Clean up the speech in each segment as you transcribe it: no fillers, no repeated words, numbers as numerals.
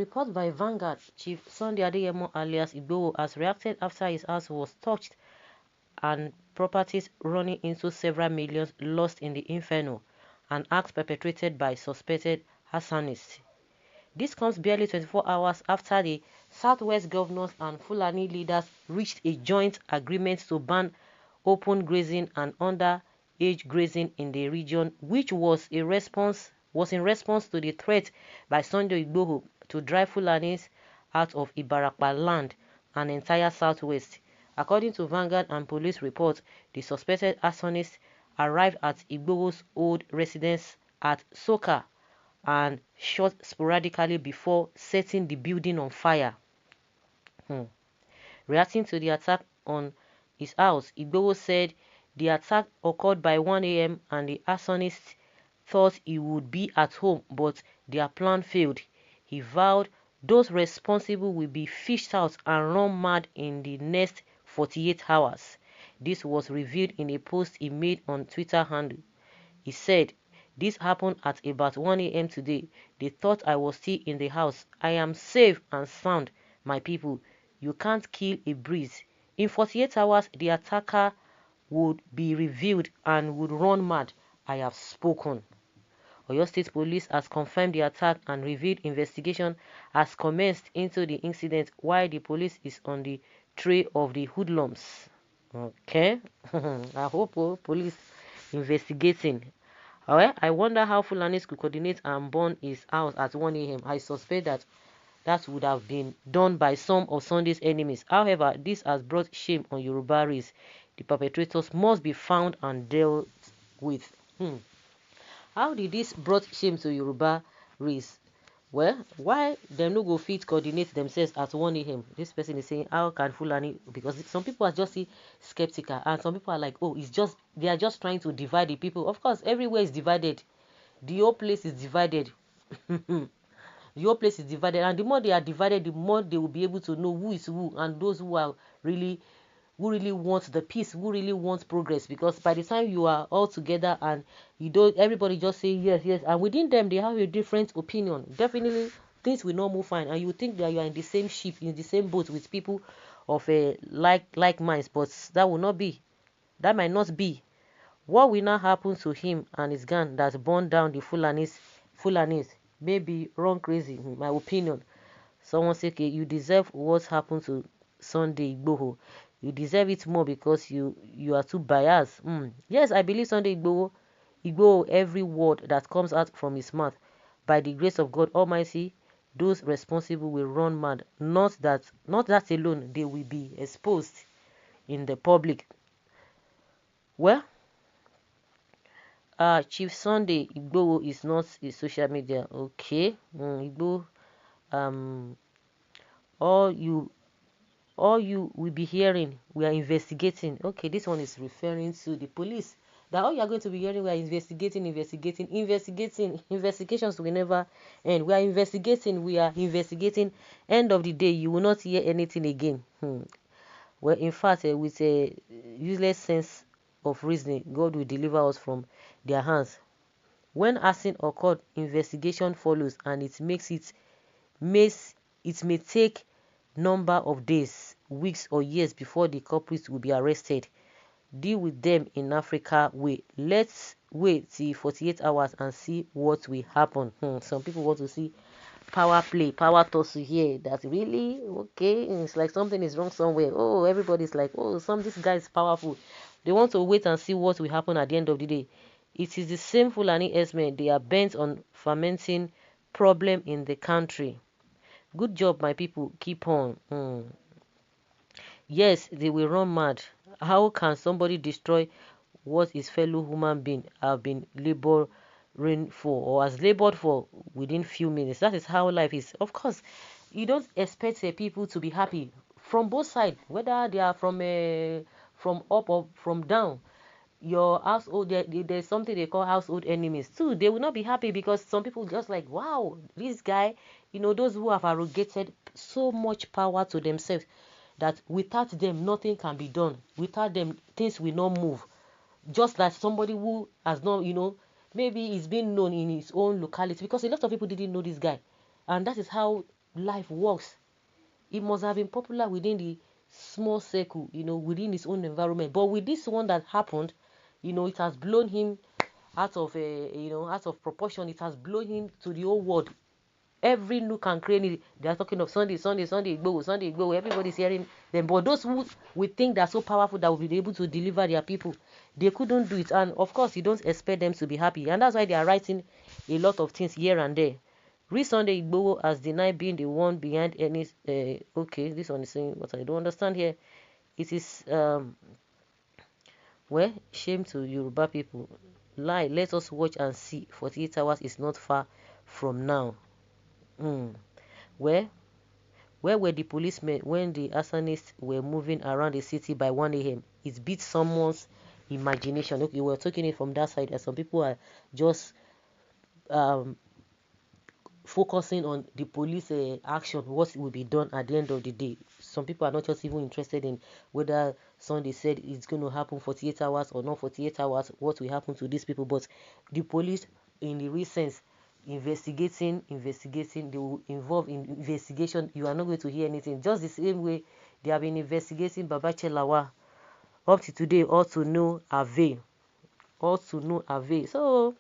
report by Vanguard, Chief Sunday Adeyemo alias IGBOHO has reacted after his house was touched and properties running into several millions lost in the inferno, an act perpetrated by suspected arsonists. This comes barely 24 hours after the Southwest governors and Fulani leaders reached a joint agreement to ban open grazing and underage grazing in the region, which was in response to the threat by Sunday IGBOHO to drive Fulanis out of Ibarapa land and entire Southwest. According to Vanguard and police reports, the suspected arsonists arrived at IGBOHO's old residence at Soka and shot sporadically before setting the building on fire. Reacting to the attack on his house, IGBOHO said the attack occurred by 1 a.m. and the arsonists thought he would be at home, but their plan failed. He vowed those responsible will be fished out and run mad in the next 48 hours. This was revealed in a post he made on Twitter handle. He said, "This happened at about 1 a.m. today. They thought I was still in the house. I am safe and sound, my people. You can't kill a breeze. In 48 hours, the attacker would be revealed and would run mad. I have spoken." Oyo State Police has confirmed the attack and revealed investigation has commenced into the incident while the police is on the trail of the hoodlums. Okay, I hope police investigating. However, I wonder how Fulanis could coordinate and burn his house at 1 a.m. I suspect that would have been done by some of Sunday's enemies. However, this has brought shame on Yoruba race. The perpetrators must be found and dealt with. How did this brought shame to Yoruba race? Well, why them no go fit coordinate themselves at 1 a.m.? This person is saying, how can Fulani? Because some people are just skeptical, and some people are like, oh, they are just trying to divide the people. Of course, everywhere is divided. The whole place is divided. The whole place is divided, and the more they are divided, the more they will be able to know who is who, and those who really want the peace, who really wants progress. Because by the time you are all together and you don't, everybody just say yes, yes, and within them they have a different opinion, definitely things will not move fine, and you think that you are in the same ship, in the same boat with people of a like minds, but that will not be. That might not be. What will now happen to him and his gun that burned down the Fulanis may be wrong crazy, in my opinion. Someone say, okay, you deserve what happened to Sunday IGBOHO. You deserve it more because you are too biased. Yes, I believe Sunday IGBOHO every word that comes out from his mouth. By the grace of God Almighty, those responsible will run mad. Not that alone, they will be exposed in the public. Well, Chief Sunday IGBOHO is not a social media. Okay, IGBOHO, all you will be hearing, we are investigating. Okay, this one is referring to the police. That all you are going to be hearing, we are investigating. Investigations will never end. We are investigating. End of the day, you will not hear anything again. Well, in fact, with a useless sense of reasoning, God will deliver us from their hands. When arson occurred, investigation follows, and it may take number of days, weeks, or years before the culprits will be arrested. Deal with them in Africa way. Let's wait till 48 hours and see what will happen. Some people want to see power play, power tussle here. That's really okay. It's like something is wrong somewhere. Oh, everybody's like, oh, this guy is powerful. They want to wait and see what will happen at the end of the day. It is the same Fulani herdsmen. They are bent on fermenting problem in the country. Good job, my people. Keep on. Yes, they will run mad. How can somebody destroy what his fellow human being have been laboring for or has labored for within few minutes? That is how life is. Of course, you don't expect people to be happy from both sides, whether they are from up or from down. Your household, there's something they call household enemies too. They will not be happy because some people just like, wow, this guy, those who have arrogated so much power to themselves that without them nothing can be done. Without them things will not move. Just like somebody who has not, maybe he's been known in his own locality, because a lot of people didn't know this guy, and that is how life works. He must have been popular within the small circle, within his own environment. But with this one that happened, it has blown him out of out of proportion. It has blown him to the whole world. Every nook and cranny, they are talking of Sunday, IGBOHO. Everybody's hearing them. But those who we think they're so powerful that will be able to deliver their people, they couldn't do it. And of course, you don't expect them to be happy. And that's why they are writing a lot of things here and there. Recently, IGBOHO has denied being the one behind any. Okay, this one is saying what I don't understand here. It is well, shame to Yoruba people. Lie. Let us watch and see. 48 hours is not far from now. Where were the policemen when the arsonists were moving around the city by 1 a.m.? It beats someone's imagination. Okay, we're taking it from that side, and some people are just focusing on the police action, what will be done at the end of the day. Some people are not just even interested in whether Sunday said it's going to happen 48 hours or not 48 hours, what will happen to these people. But the police, in the recent investigating, they will involve in investigation. You are not going to hear anything. Just the same way they have been investigating Babache Lawa up to today, all to no avail. So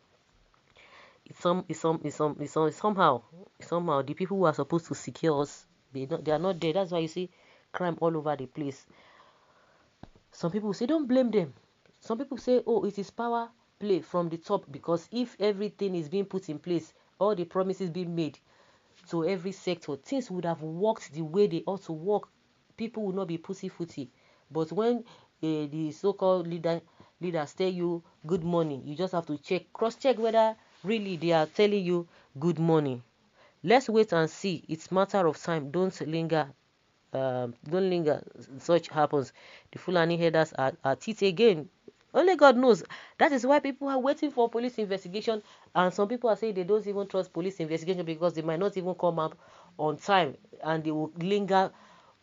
somehow the people who are supposed to secure us, they are not there. That's why you see crime all over the place. Some people say don't blame them. Some people say, oh, it is power play from the top, because if everything is being put in place, all the promises being made to every sector, things would have worked the way they ought to work. People will not be pussyfooty. But when the so-called leaders tell you good morning, you just have to cross-check whether really they are telling you good morning. Let's wait and see. It's matter of time. Don't linger. Such happens. The Fulani headers are at it again. Only God knows. That is why people are waiting for police investigation, and some people are saying they don't even trust police investigation because they might not even come out on time, and they will linger.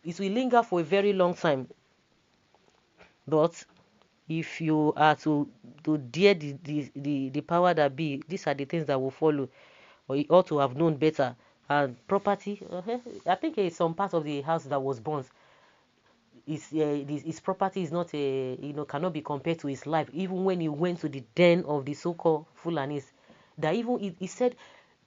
It will linger for a very long time. But if you are to dare the power that be, these are the things that will follow, or you ought to have known better. And property, I think some part of the house that was burnt, his property is not cannot be compared to his life. Even when he went to the den of the so-called Fulanis, that even he said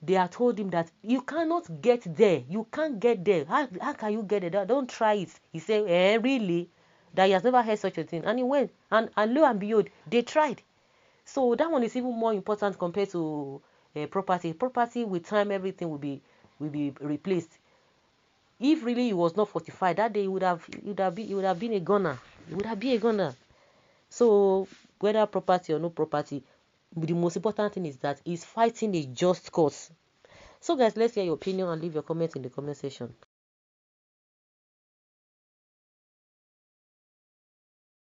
they had told him that you cannot get there. You can't get there. How can you get there? Don't try it. He said, really? That he has never heard such a thing. And he went, and lo and behold, they tried. So that one is even more important compared to property. Property, with time, everything will be replaced. If really he was not fortified that day, he would have been a gunner. He would have been a gunner. So whether property or no property, the most important thing is that he's fighting a just cause. So guys, let's hear your opinion and leave your comments in the comment section.